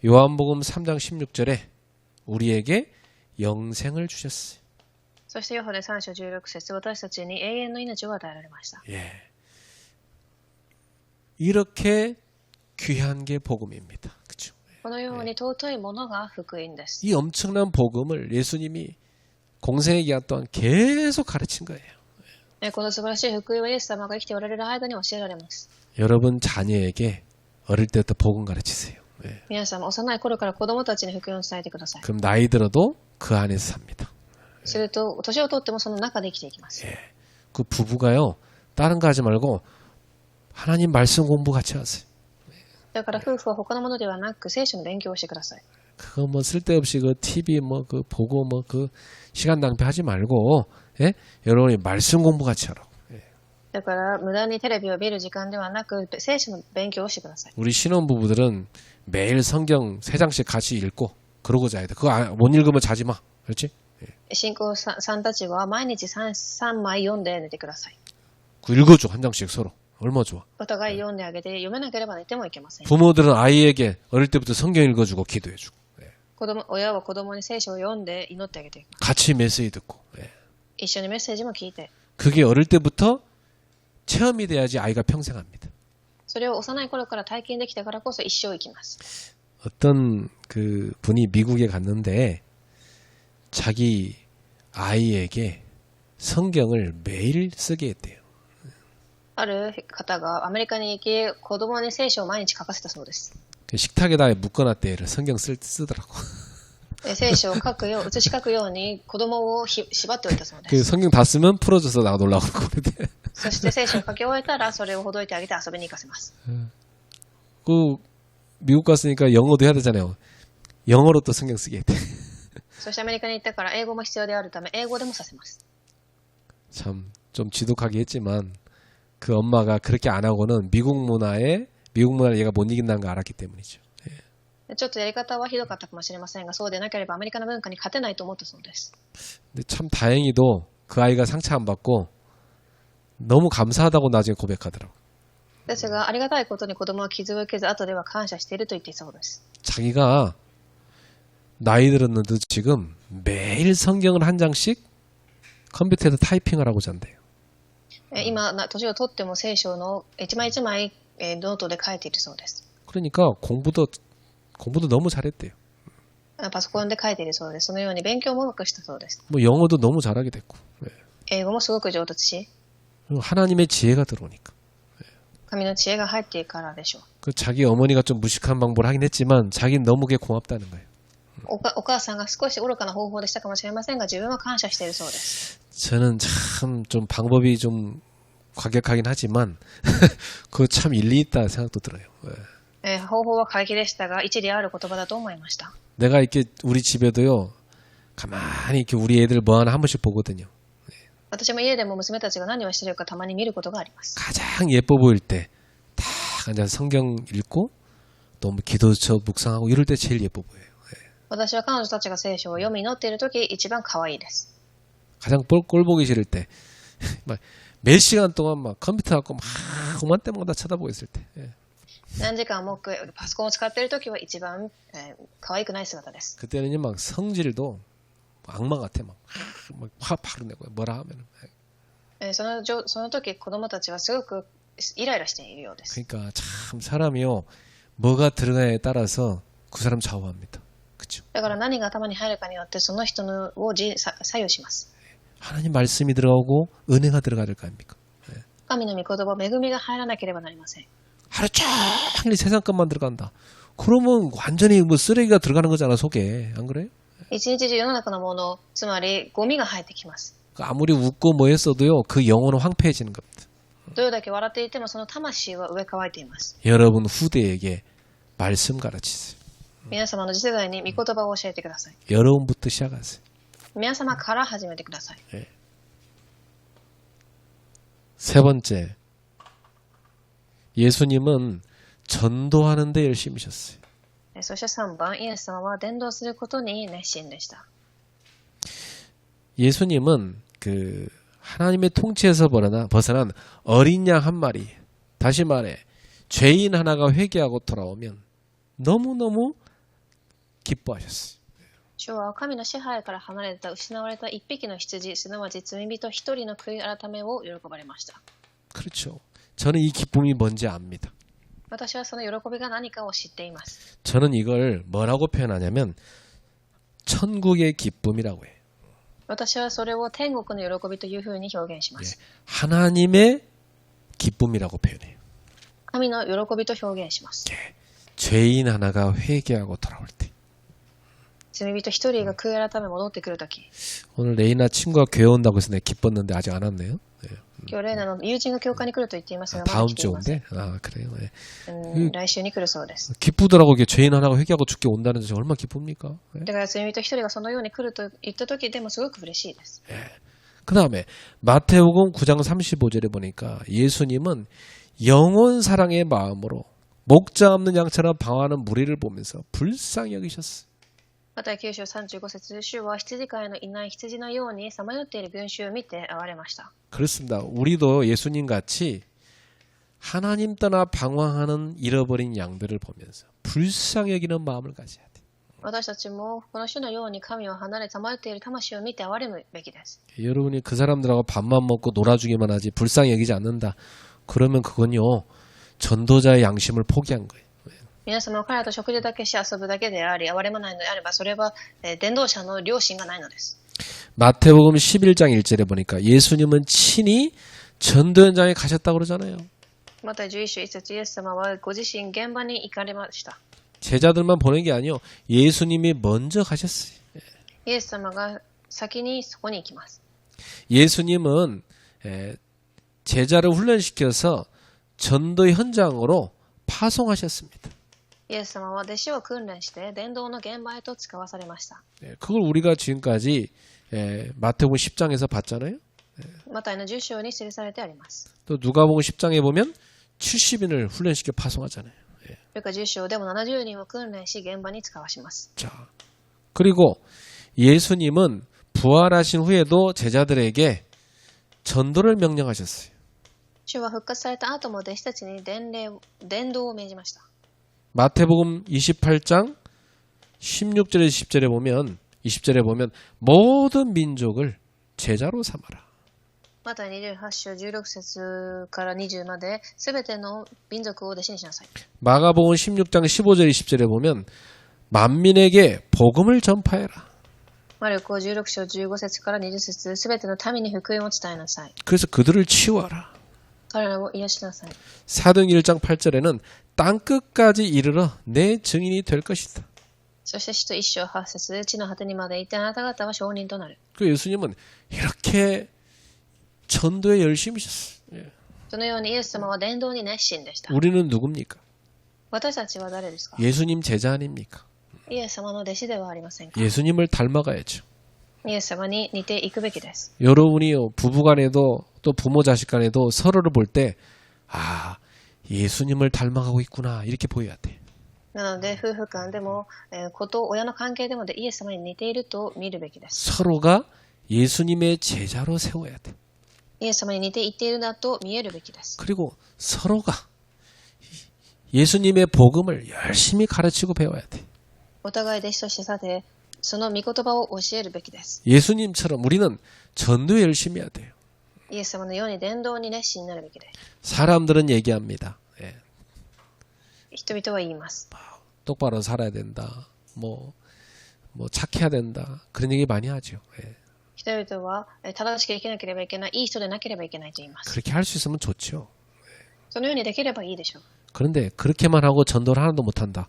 Speaker 1: 요한복음 3장 16절에 우리에게 영생을 주셨어요.
Speaker 2: そしてヨハネ3章16節私たちに永遠の命を与えられました。
Speaker 1: 예. 이렇게 귀한 게 복음입니다. 그렇죠?
Speaker 2: このように尊いものが福音です。
Speaker 1: 이 엄청난 복음을 예수님이 공생의 기간 동안 계속 가르친 거예요.
Speaker 2: この素晴らしい福音はイエス様が生きておられる間に教えられます。
Speaker 1: 여러분 자녀에게 어릴 때부터 복음 가르치세요. 예.
Speaker 2: 皆様、幼い頃から子供たちに福音を伝えてください。
Speaker 1: 그럼 나이 들어도 그 안에서 삽니다.
Speaker 2: すると、年をとってもその中で生きていきます。
Speaker 1: 예. 그 부부가요, 다른 거 하지 말고 하나님 말씀 공부 같이 하세요.
Speaker 2: だから夫婦は他のものではなく聖書の勉強をしてください。
Speaker 1: 그거 뭐 쓸데없이 그 TV 뭐 그 보고 뭐 그 시간 낭비하지 말고, 예? 여러분이 말씀 공부 같이 하라고.
Speaker 2: だから無駄にテレビを見る時間ではなく聖書の勉強をしてください。
Speaker 1: 우리 신혼부부들은 매일 성경 3장씩 같이 읽고 그러고 자야 돼. 그거 못 읽으면 자지 마. 그렇지?
Speaker 2: 信仰さんたちは毎日 3枚読んで寝てください。
Speaker 1: 그 읽어줘 한 장씩 서로. 얼마나 좋아.
Speaker 2: お互い読んであげて読めなければ寝てもいけません。
Speaker 1: 부모들은 아이에게 어릴 때부터 성경 읽어주고 기도해주고, 예.
Speaker 2: 親は子供に聖書を読んで祈ってあげて、
Speaker 1: 같이 메시지 듣고, 예.
Speaker 2: 一緒にメッセージも聞いて、
Speaker 1: 그게 어릴 때부터 체험이 돼야지 아이가 평생 합니다.
Speaker 2: それを幼い頃から体験できたからこそ一生生きます。
Speaker 1: 어떤 그 분이 미국에 갔는데 자기 아이에게 성경을 매일 쓰게 했대요.
Speaker 2: ある方がアメリカに行き子供に聖書を毎日書かせたそうです。
Speaker 1: 그 식탁에다 묶어놨대. 성경 쓰더라고.
Speaker 2: 聖書を書くよう、写し書くように子供を縛っておいたそうで
Speaker 1: 그
Speaker 2: す。
Speaker 1: 성경 다 쓰면 풀어줘서 나가 놀라고 그러대.
Speaker 2: そして聖書を書き終えたらそれをほどいてあげて遊びに行かせます。
Speaker 1: 그 미국 갔으니까 영어도 해야 되잖아요. 영어로 또 성경 쓰게 했대.
Speaker 2: そしてアメリカに行ったから英語も必要であるため英語でもさせます。
Speaker 1: 참 좀 지독하게 했지만 그 엄마가 그렇게 안 하고는 미국 문화를 얘가 못 이긴다는 걸 알았기 때문이죠.
Speaker 2: ちょっとやり方はひどかったかもしれませんが、そうでなければアメリカの文化に勝てないと思ったそうです。
Speaker 1: 근데 참 다행히도 그 아이가 상처 안 받고 너무 감사하다고 나중에 고백하더라고.
Speaker 2: ですが、ありがたいことに子供は傷を受けず、後では感謝していると言っていそうです。
Speaker 1: 자기가 나이 들었는데 지금 매일 성경을 한 장씩 컴퓨터에서 타이핑을 하고 잔대요.
Speaker 2: 今、年をとっても聖書の一枚一枚ノートで書いているそうです。
Speaker 1: 그러니까 공부도 너무 잘했대요.
Speaker 2: パソコンで書いているそうです。そのように勉強もうまくしたそうです。
Speaker 1: 뭐 영어도 너무 잘하게 됐고. 네.
Speaker 2: 英語もすごく上達し、
Speaker 1: 하나님의 지혜가 들어오니까.
Speaker 2: 神の知恵が入っているからでしょう。
Speaker 1: 그 자기 어머니가 좀 무식한 방법을 하긴 했지만 자기는 너무 그게 고맙다는 거예요.
Speaker 2: お母さんが少し愚かな方法でしたかもしれませんが、自分は感謝しているそうです。
Speaker 1: 저는 참 좀 방법이 좀 과격하긴 하지만 그거 참 일리 있다 생각도 들어요. 네.
Speaker 2: 方法は過激でしたが、一理ある言葉だと思いました。
Speaker 1: 내가 이렇게 우리 집에도요 가만히 이렇게 우리 애들 뭐 하나 한 번씩 보거든요.
Speaker 2: 私も家でも娘たちが何をしているかたまに見ることがあります。
Speaker 1: 가장 예뻐 보일 때 딱 앉아서 성경 읽고 또 뭐 기도처 묵상하고 이럴 때 제일 예뻐 보여요.
Speaker 2: 私は彼女たちが聖書を読み祈っているとき一番可愛いです。
Speaker 1: 가장 꼴 보기 싫을 때 막 몇 시간 동안 막 컴퓨터 갖고 막 그만 때마다 쳐다보고 있을 때.
Speaker 2: 何時間もパソコンを使っているときは一番、可愛くない姿です。
Speaker 1: 그때는요 막 성질도 악마 같아 막 화 바로 내고 뭐라 하면은.
Speaker 2: その時子供たちはすごくイライラしているようです。
Speaker 1: 그러니까 참 사람이요 뭐가 들어가냐에 따라서 그 사람 좌우합니다. 그렇죠?
Speaker 2: だから何が頭に入るかによってその人を左右します。
Speaker 1: 하나님 말씀이 들어가고 은혜가 들어가야 될 거 아닙니까?
Speaker 2: 神の御言葉、恵みが入らなければなりません。
Speaker 1: 하루 종일 세상 것만 들어간다. 그러면 완전히 뭐 쓰레기가 들어가는 거잖아 속에. 안 그래요?
Speaker 2: 一日中世の中のもの、つまりゴミが入ってきます。
Speaker 1: 아무리 웃고 뭐 했어도요 그 영혼은 황폐해지는 겁니다.
Speaker 2: どれだけ笑っていてもその魂は植え替えています。
Speaker 1: 여러분 후대에게 말씀 가르치세요.
Speaker 2: 皆様の次世代に御言葉を教えてください。
Speaker 1: 여러분부터 시작하세요.
Speaker 2: 皆様から始めてください。
Speaker 1: 세 번째, 예수님은 전도하는 데 열심히셨어요.
Speaker 2: そして3番、イエス様は伝道することに熱心でした。
Speaker 1: 예수님은 그 하나님의 통치에서 벗어난 어린 양 한 마리, 다시 말해 죄인 하나가 회개하고 돌아오면 너무너무 기뻐하셨어요.
Speaker 2: 主は神の支配から離れた失われた一匹の羊、すなわち罪人一人の悔い改めを喜ばれました。
Speaker 1: 그렇죠. 저는 이 기쁨이 뭔지 압니다.
Speaker 2: 私はその喜びが何かを知っています。
Speaker 1: 저는 이걸 뭐라고 표현하냐면 천국의 기쁨이라고 해요.
Speaker 2: 私はそれを天国の喜びというふうに表現します。
Speaker 1: 하나님의 기쁨이라고 표현해요.
Speaker 2: 神の喜びと表現します。
Speaker 1: 죄인 하나가 회개하고 돌아올 때.
Speaker 2: 罪人一人が悔い改め戻ってくるとき、
Speaker 1: 오늘 레이나 친구가 교회 온다고 해서 내가 기뻤는데 아직 안 왔네요. 네.
Speaker 2: 今日レイナの友人が教会に来ると言っていますが、まだ
Speaker 1: 다음
Speaker 2: 来ていません。
Speaker 1: 주인데. 아 그래요. 네.
Speaker 2: 来週に来るそうです。
Speaker 1: 기쁘더라고. 이게 죄인 하나가 회개하고 죽게 온다는 데 얼마나 기쁩니까? 네.
Speaker 2: だから罪人一人がそのように来ると言ったときでもすごく嬉しいです。
Speaker 1: 그 다음에 마태복음 9장 35절에 보니까 예수님은 영원 사랑의 마음으로 목자 없는 양처럼 방황하는 무리를 보면서 불쌍히 여기셨어요.
Speaker 2: また9章35節、主は羊飼いのいない羊のようにさまよっている群衆を見て憐れました。
Speaker 1: 그렇습니다. 우리도 예수님 같이 하나님 떠나 방황하는 잃어버린 양들을 보면서 불쌍히 여기는 마음을 가져야 돼.
Speaker 2: 私たちもこの主のように神を離れさまよっている魂を見て憐れむべきです。
Speaker 1: 여러분이 그 사람들하고 밥만 먹고 놀아주기만 하지 불쌍히 여기지 않는다. 그러면 그건요 전도자의 양심을 포기한 거예요.
Speaker 2: 皆様は彼らと食事だけし遊ぶだけであり、憐れまないのであれば、それは伝道者の良心がないのです。
Speaker 1: 마태복음 11장 1절에 보니까 예수님은 친히 전도 현장에 가셨다고 그러잖아요.
Speaker 2: また11章1節、イエス様はご自身現場に行かれました。
Speaker 1: 제자들만 보낸 게 아니요. 예수님이 먼저 가셨어요.
Speaker 2: イエス様が先にそこに行きます。
Speaker 1: 예수님은 제자를 훈련시켜서 전도 현장으로 파송하셨습니다.
Speaker 2: イエス様は弟子を訓練して伝道の現場へと使わされました。
Speaker 1: 그걸 우리가 지금까지 마태복음 10장에서 봤잖아요.
Speaker 2: マタイの10章に記されてあります。
Speaker 1: 또 누가복음 10장에 보면 70인을 훈련시켜 파송하잖아요.
Speaker 2: ルカ10章でも70人を訓練し現場に使わします。
Speaker 1: 자, 그리고 예수님은 부활하신 후에도 제자들에게 전도를 명령하셨어요.
Speaker 2: 主は復活された後も弟子たちに伝道を命じました。
Speaker 1: 마태복음 28장 16절에서 20절에 보면 모든 민족을 제자로 삼아라.
Speaker 2: マタイ28章16節から20まで、すべての民族を弟子にしなさい。
Speaker 1: 마가복음 16장 15절 20절에 보면 만민에게 복음을 전파해라.
Speaker 2: マルコ16章15節から20節、すべての民に福音を伝えなさい。
Speaker 1: 그래서 그들을 치유하라.
Speaker 2: 彼らを癒しなさい。
Speaker 1: 사도행 1장 8절에는 땅끝까지 이르러 내 증인이 될 것이다.
Speaker 2: そして使徒1章8節、地の果てにまで行ってあなた方は証人となる。
Speaker 1: 그 예수님은 이렇게 전도에 열심이셨어요.
Speaker 2: そのようにイエス様は伝道に熱心でした。
Speaker 1: 우리는 누굽니까?
Speaker 2: 私たちは誰ですか？
Speaker 1: 예수님 제자 아닙니까?
Speaker 2: イエス様の弟子ではありませんか？
Speaker 1: 예수님을 닮아가야죠.
Speaker 2: イエス様に似ていくべきです。
Speaker 1: 여러분이요 부부간에도 또 부모 자식간에도 서로를 볼 때 아 예수님을 닮아가고 있구나 이렇게 보여야 돼.
Speaker 2: なので夫婦間でも、子と親の関係でもイエス様に似ていると見るべきです。
Speaker 1: 서로가 예수님의 제자로 세워야 돼.
Speaker 2: イエス様に似ていっているなと見えるべきです。
Speaker 1: 그리고 서로가 예수님의 복음을 열심히 가르치고 배워야 돼.
Speaker 2: お互い弟子としてさて、その御言葉を教えるべきです。
Speaker 1: 예수님처럼 우리는 전도 열심히 해야 돼요.
Speaker 2: イエス様のように伝道に熱心になるべきです。
Speaker 1: 사람들은 얘기합니다. 예,
Speaker 2: 人々は言います。
Speaker 1: 똑바로 살아야 된다. 뭐 착해야 된다. 그런 얘기 많이 하죠. 예.
Speaker 2: 人々は正しく生きなければいけない、いい人でなければいけないと言います。
Speaker 1: 그렇게 할 수 있으면 좋죠.
Speaker 2: そのようにできればいいでしょう。
Speaker 1: 그런데 그렇게만 하고 전도를 하나도 못한다.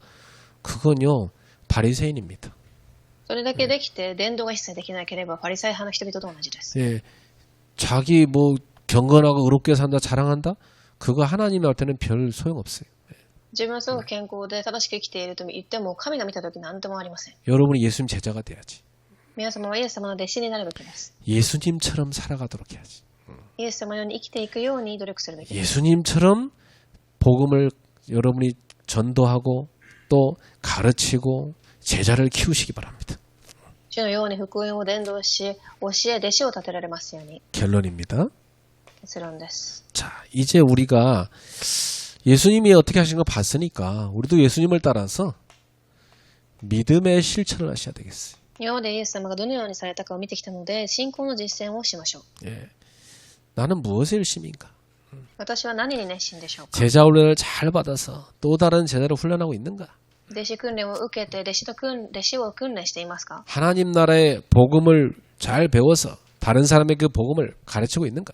Speaker 1: 그건요 바리새인입니다.
Speaker 2: それだけできて伝道が一切できなければパリサイ派の人々と同じです。
Speaker 1: 예, 자기 뭐 경건하고 의롭게 산다 자랑한다. 그거 하나님이 할 때는 별 소용 없어요.
Speaker 2: 自分はすごく健康で正しく生きていると言っても神が見たとき何ともありません。
Speaker 1: 여러분이 예수님 제자가 돼야지.
Speaker 2: 皆様はイエス様の弟子になるべきです。
Speaker 1: 예수님처럼 살아가도록 해야지.
Speaker 2: イエス様のように生きていくように努力するべきです。
Speaker 1: 예수님처럼 복음을 여러분이 전도하고 또 가르치고 제자를 키우시기 바랍니다.
Speaker 2: 主のように福音を伝道し、教え、弟子を立てられますように。
Speaker 1: 결론입니다.
Speaker 2: 結論です。
Speaker 1: 자, 이제 우리가 예수님이 어떻게 하신 거 봤으니까 우리도 예수님을 따라서 믿음의 실천을 하셔야 되겠어요.
Speaker 2: 今までイエス様がどのようにされたかを見てきたので、信仰の実践をしましょう。
Speaker 1: 예. 나는 무엇에 열심인가?
Speaker 2: 私は何に熱心でしょうか。
Speaker 1: 제자 훈련을 잘 받아서 또 다른 제자를 훈련하고 있는가?
Speaker 2: 弟子訓練を受けて弟子を訓練していますか。
Speaker 1: 하나님 나라의 복음을 잘 배워서 다른 사람의 그 복음을 가르치고 있는가?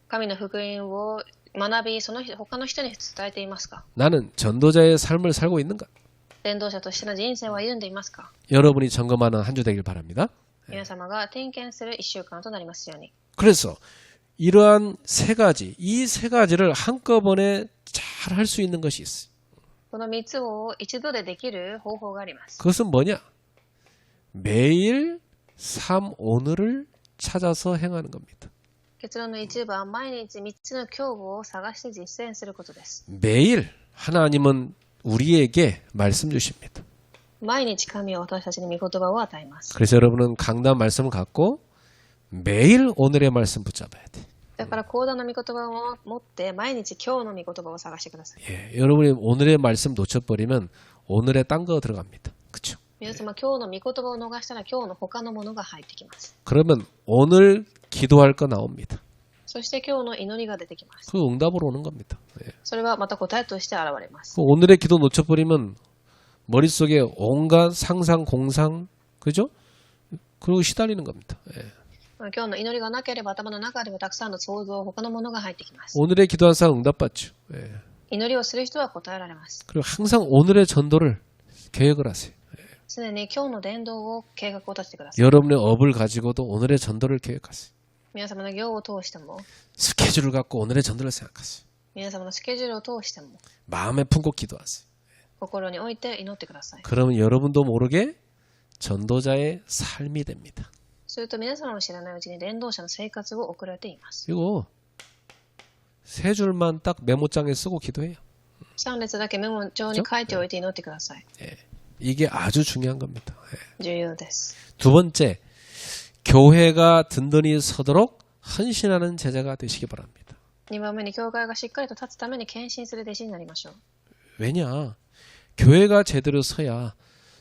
Speaker 2: 神の福音を学び、他の人に伝えていますか。
Speaker 1: 나는 전도자의 삶을 살고 있는가?
Speaker 2: 伝道者としての人生を歩んでいますか。
Speaker 1: 여러분이 점검하는 한 주 되길 바랍니다.
Speaker 2: 皆様が点検する一週間となりますように。
Speaker 1: 그래서 이러한 세 가지, 이 세 가지를 한꺼번에 잘 할 수 있는 것이 있어요.
Speaker 2: この3つを一度でできる方法があります。
Speaker 1: 그것은 뭐냐? 매일 삶 오늘을 찾아서 행하는 겁니다.
Speaker 2: 結論の一部は毎日3つの教語を探して実践することです。
Speaker 1: 매일 하나님은 우리에게 말씀 주십니다.
Speaker 2: 毎日神は私たちに御言葉を与えます。
Speaker 1: 그래서 여러분은 강단 말씀을 갖고 매일 오늘의 말씀 붙잡아야 돼.
Speaker 2: だから講談の御言葉を持って毎日今日の御言葉を探してください。
Speaker 1: 예, 여러분이 오늘의 말씀 놓쳐버리면 오늘에 딴 거 들어갑니다. 그렇죠?
Speaker 2: 皆様今日の御言葉を逃したら今日の他のものが入ってきます。
Speaker 1: 그러면 오늘 기도할 거 나옵니다.
Speaker 2: そして今日の祈りが出てきます。
Speaker 1: 그 응답으로 오는 겁니다. 예.
Speaker 2: それはまた答えとして現れます。
Speaker 1: 그 오늘의 기도 놓쳐버리면 머릿속에 온갖 상상, 공상, 그죠? 그리고 시달리는 겁니다. 예.
Speaker 2: 今日の祈りがなければ頭の中ではたくさんの想像、他のものが入ってきます。
Speaker 1: 오늘의 기도한 사람 응답받죠. 예.
Speaker 2: 祈りをする人は答えられます。
Speaker 1: 그리고 항상 오늘의 전도를 계획을 하세요.
Speaker 2: 常に今日の伝道を計画を立ててください。
Speaker 1: 여러분의 업을 가지고도 오늘의 전도를 계획하세요.
Speaker 2: 皆様の業を通しても、
Speaker 1: 스케줄을 갖고 오늘의 전도를 생각하세요.
Speaker 2: 皆様のスケジュールを通しても、
Speaker 1: 마음에 품고 기도하세요.
Speaker 2: 心に置いて祈ってください。
Speaker 1: 그러면 여러분도 모르게 전도자의 삶이 됩니다.
Speaker 2: すると皆様も知らないうちに伝道者の生活を送られています。
Speaker 1: 이거 세 줄만 딱 메모장에 쓰고 기도해요.
Speaker 2: 3列だけメモ帳に書いておいて祈ってください。
Speaker 1: 이게 아주 중요한 겁니다. 예.
Speaker 2: 重要です。
Speaker 1: 두 번째, 교회가 든든히 서도록 헌신하는 제자가 되시기 바랍니다.
Speaker 2: 2番目に教会がしっかりと立つために献身する弟子になりましょう。
Speaker 1: 왜냐? 교회가 제대로 서야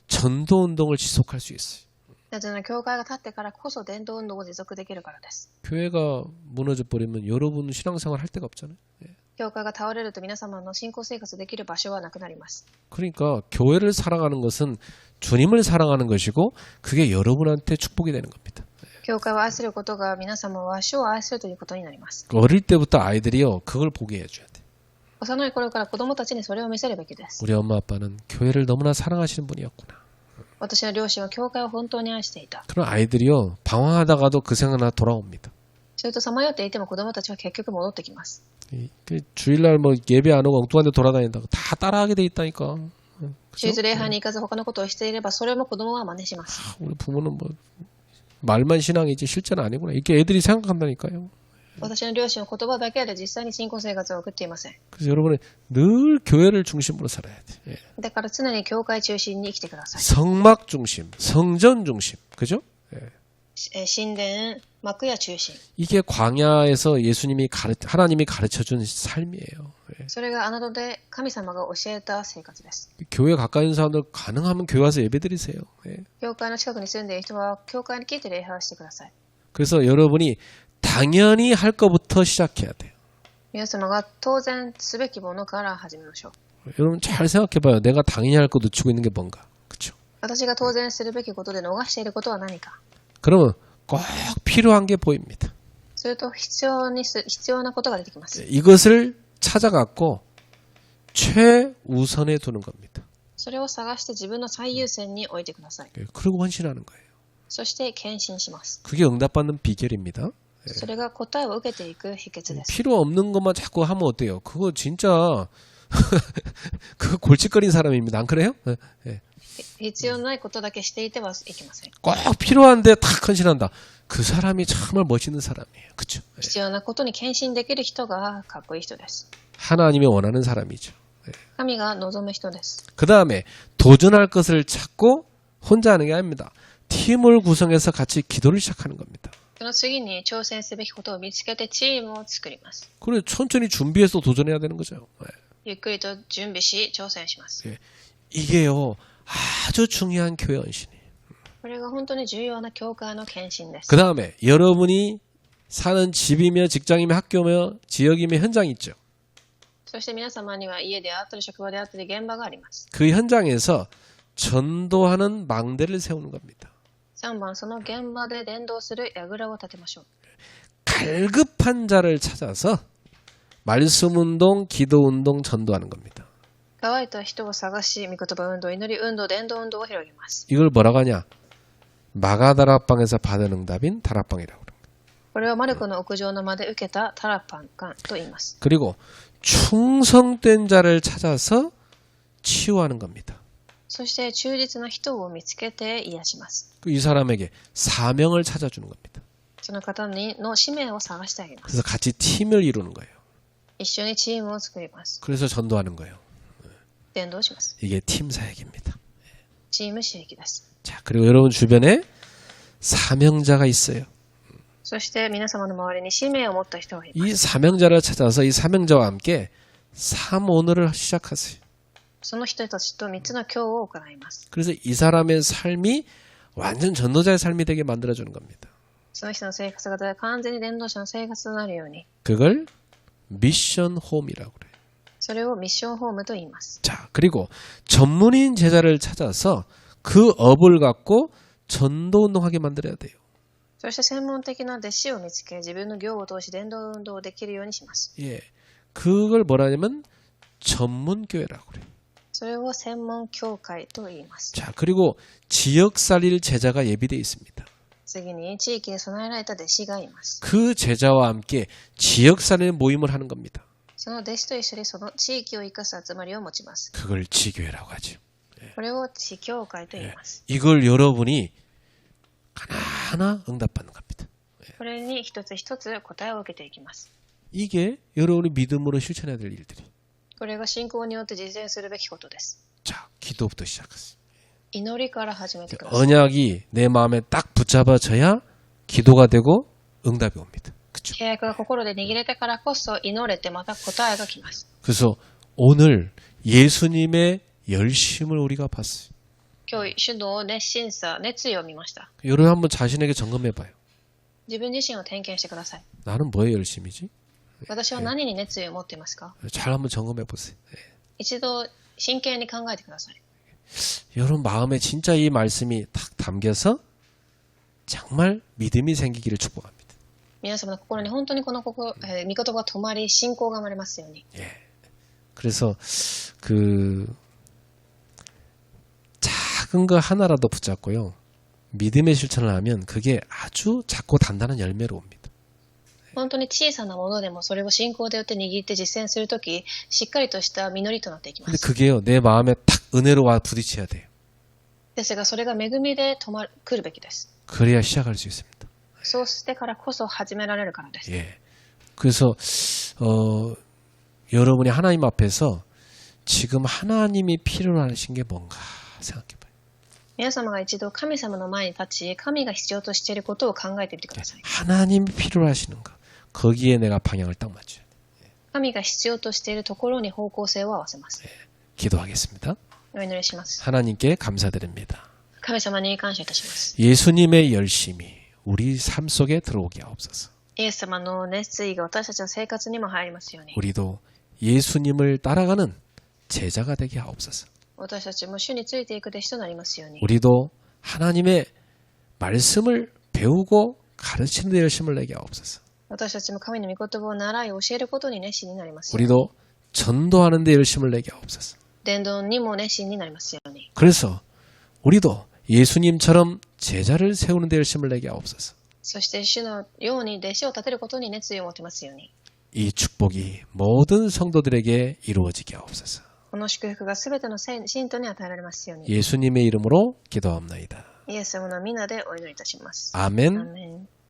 Speaker 1: 전도 운동을 지속할 수 있어요.
Speaker 2: なぜなら教会が立ってからこそ伝道運動を持続できるからです。
Speaker 1: 교회가 무너져 버리면 여러분 신앙생활 할 데가 없잖아요. 예.
Speaker 2: 教会が倒れると皆様の信仰生活できる場所はなくなります。
Speaker 1: 그러니까 교회를 사랑하는 것은 주님을 사랑하는 것이고 그게 여러분한테 축복이 되는 겁니다.
Speaker 2: 教会を愛することが皆様は主を愛するということになります。
Speaker 1: 어릴 때부터 아이들이요 그걸 보게 해줘야 돼.
Speaker 2: 幼い頃から子供たちにそれを見せるべきです。
Speaker 1: 우리 엄마 아빠는 교회를 너무나 사랑하시는 분이었구나.
Speaker 2: 私の両親は教会を本当に愛していた。
Speaker 1: 그런 아이들이요 방황하다가도 그 생각 돌아옵니다.
Speaker 2: それとさまよっていても子供たちは結局戻ってきます。
Speaker 1: 그 주일날 뭐 예배 안 오고 엉뚱한 데 돌아다닌다고 다 따라하게 돼 있다니까.
Speaker 2: 手術礼拝に行かず他のことをしていればそれも子供は真似します。
Speaker 1: 우리 부모는 뭐 말만 신앙이지 실제는 아니구나. 이게 애들이 생각한다니까요.
Speaker 2: 私の両親は言葉だけで実際に信仰生活を送っていません。
Speaker 1: 그래서 여러분은 늘 교회를 중심으로 살아야 돼. 예.
Speaker 2: だから常に教会中心に生きてください。
Speaker 1: 성막 중심, 성전 중심, 그죠? 예.
Speaker 2: 神殿、幕屋中心。
Speaker 1: 이게 광야에서 하나님이 가르쳐준 삶이에요. 예.
Speaker 2: それがあなたで神様が教えた生活です。
Speaker 1: 교회 가까이 있는 사람들 가능하면 교회 와서 예배드리세요. 예.
Speaker 2: 教会の近くに住んでいる人は教会に来て礼拝をしてください。
Speaker 1: 그래서 여러분이 당연히 할 것부터 시작해야 돼요.
Speaker 2: 皆様が当然すべきものから始めましょう。
Speaker 1: 여러분 잘 생각해봐요. 내가 당연히 할 거 놓치고 있는 게 뭔가. 그렇죠?
Speaker 2: 私が当然するべきことで逃していることは何か。
Speaker 1: 그러면 꼭 필요한 게 보입니다.
Speaker 2: すると必要なことが出てきます。
Speaker 1: 이것을 찾아갖고 최우선에 두는 겁니다.
Speaker 2: それを探して自分の最優先に置いてください。
Speaker 1: 그리고 헌신하는 거예요.
Speaker 2: そして献身します。
Speaker 1: 그게 응답받는 비결입니다.
Speaker 2: それが答えを受けていく秘訣です。
Speaker 1: 필요 없는 것만 자꾸 하면 어때요? 그거 진짜 그거 골칫거린 사람입니다. 안 그래요? 예.
Speaker 2: 必要ないことだけしていてはいけません。
Speaker 1: 꼭 필요한데 탁 헌신한다. 그 사람이 정말 멋있는 사람이에요. 그렇죠?
Speaker 2: 必要なことに献身できる人がかっこいい人です。
Speaker 1: 하나님이 원하는 사람이죠.
Speaker 2: 神が望む人です。
Speaker 1: 그 다음에 도전할 것을 찾고 혼자 하는 게 아닙니다. 팀을 구성해서 같이 기도를 시작하는 겁니다.
Speaker 2: その次に挑戦すべきことを見つけてチームを作ります。
Speaker 1: 그래 천천히 준비해서 도전해야 되는 거죠. 예.
Speaker 2: ゆっくりと準備し挑戦します。
Speaker 1: 예. 이게요 아주 중요한 교회 헌신이에요.
Speaker 2: これが本当に重要な教会の献身です。
Speaker 1: 그 다음에 여러분이 사는 집이며 직장이며 학교며 지역이며 현장이 있죠.
Speaker 2: そして皆様には家であったり職場であったり現場があります。
Speaker 1: 그 현장에서 전도하는 망대를 세우는 겁니다.
Speaker 2: 3番、その現場で伝道する櫓を立てましょう。
Speaker 1: 갈급한 자를 찾아서 말씀 운동, 기도 운동, 전도하는 겁니다.
Speaker 2: 乾いた人を探し、御言葉運動、祈り運動、伝道運動を広げます。
Speaker 1: 이걸 뭐라고 하냐? 마가다락방에서 받은 응답인 다락방이라고 그래요.
Speaker 2: これはマルコの屋上の間で受けたタラパンカンと言います。
Speaker 1: 그리고 충성된 자를 찾아서 치유하는 겁니다.
Speaker 2: そして忠実な人を見つけて癒します。
Speaker 1: 이 사람에게 사명을 찾아주는 겁니다.
Speaker 2: その方の使命を探してあげます。
Speaker 1: 그래서 같이 팀을 이루는 거예요.
Speaker 2: 一緒にチームを作ります。
Speaker 1: 그래서 전도하는 거예요.
Speaker 2: 伝道します。
Speaker 1: 이게 팀 사역입니다.
Speaker 2: チーム刺激です。
Speaker 1: 자, 그리고 여러분 주변에 사명자가 있어요.
Speaker 2: そして皆様の周りに使命を持った人がいます。
Speaker 1: 이 사명자를 찾아서 이 사명자와 함께 3오늘을 시작하세요.
Speaker 2: その人たちと3つの教を行います。
Speaker 1: 그래서 이 사람의 삶이 완전 전도자의 삶이 되게 만들어주는 겁니다.
Speaker 2: その人の生活が完全に伝道者の生活となるように、
Speaker 1: 그걸 미션 홈이라고 그래요.
Speaker 2: それをミッションホームと言います。
Speaker 1: 자, 그리고 전문인 제자를 찾아서 그 업을 갖고 전도 운동하게 만들어야 돼요.
Speaker 2: そして専門的な弟子を見つけ、自分の業を通し伝道運動をできるようにします。
Speaker 1: 예, 그걸 뭐라냐면 전문교회라고 그래요.
Speaker 2: それを専門教会と言います。
Speaker 1: 자, 그리고 지역 살릴 제자가 예비되어 있습니다.
Speaker 2: 次に地域に備えられた弟子がいます。
Speaker 1: 그 제자와 함께 지역 살릴 모임을 하는 겁니다.
Speaker 2: その弟子と一緒にその地域を生かす集まりを持ちます。
Speaker 1: 그걸 지교회라고 하죠.
Speaker 2: これを地教会と言います。
Speaker 1: 이걸 여러분이 하나하나 응답받는 겁니다.
Speaker 2: これに一つ一つ答えを受けていきます。
Speaker 1: 이게 여러분이 믿음으로 실천해야 될 일들이.
Speaker 2: これが信仰によって実践するべきことです。
Speaker 1: 자, 기도부터 시작하세요.
Speaker 2: 祈りから始めてください。
Speaker 1: 언약이 내 마음에 딱 붙잡아져야 기도가 되고 응답이 옵니다. 그렇죠?
Speaker 2: 契約が心で握れてからこそ祈れてまた答えが来ます。
Speaker 1: 그래서 오늘 예수님의 열심을 우리가 봤어요.
Speaker 2: 今日、主の熱心さ、熱意を見ました。
Speaker 1: 여러분 한번 자신에게 점검해봐요.
Speaker 2: 自分自身を点検してください。
Speaker 1: 나는 뭐에 열심이지?
Speaker 2: 私は何に熱意を持っていますか？
Speaker 1: 잘 한번 점검해보세요.
Speaker 2: 一度真剣に考えてください。
Speaker 1: 여러분 마음에 진짜 이 말씀이 탁 담겨서 정말 믿음이 생기기를 축복합니다.
Speaker 2: 皆様の心に本当にこの御言葉が止まり、信仰が生まれますように。
Speaker 1: 그래서 그 작은 거 하나라도 붙잡고요. 믿음의 실천을 하면 그게 아주 작고 단단한 열매로 옵니다.
Speaker 2: 本当に小さなものでもそれを信仰でよって握って実践するとき、しっかりとした実りとなっていきま
Speaker 1: 근데
Speaker 2: す。
Speaker 1: 그게요. 내 마음에 탁 은혜로 와 부딪혀야 돼요.
Speaker 2: ですが、それが恵みで来るべきです。
Speaker 1: 그래야 시작할 수 있습니다.
Speaker 2: そうしてからこそ始められるからです。
Speaker 1: 예. 그래서 여러분이 하나님 앞에서 지금 하나님이 필요로 하신 게 뭔가 생각해봐요.
Speaker 2: 皆様が一度神様の前に立ち、神が必要としていることを考えてみてください。
Speaker 1: 하나님이 필요로 하시는 거. 거기에 내가 방향을 딱 맞춰요.
Speaker 2: 神が必要としているところに方向性を合わせます。
Speaker 1: 기도하겠습니다.
Speaker 2: お祈りします。
Speaker 1: 하나님께 감사드립니다.
Speaker 2: 神様に感謝いたします。
Speaker 1: 예수님의 열심이 우리 삶 속에 들어오게 하옵소서.
Speaker 2: イエス様の熱意が私たちの生活にも入りますように。
Speaker 1: 우리도 예수님을 따라가는 제자가 되게 하옵소서.
Speaker 2: 私たちも主についていく弟子となりますように。
Speaker 1: 우리도 하나님의 말씀을 배우고 가르치는 데 열심을 내게 하옵소서.
Speaker 2: 私たちも神の御言葉を習い教えることに熱心になりますように。
Speaker 1: 우리도 전도하는 데 열심을 내게 하옵소서.
Speaker 2: 伝道にも熱心になりますように。
Speaker 1: 그래서 우리도 예수님처럼 제자를 세우는 데 열심을 내게 하옵소서.
Speaker 2: そして主のように弟子を立てることに熱意を持ってますように。
Speaker 1: 이 축복이 모든 성도들에게 이루어지게 하옵소서.
Speaker 2: この祝福がすべての信徒に与えられますように。
Speaker 1: 예수님의 이름으로 기도합나이다.
Speaker 2: イエス様の皆でお祈りいたします。
Speaker 1: 아멘.
Speaker 2: アーメン。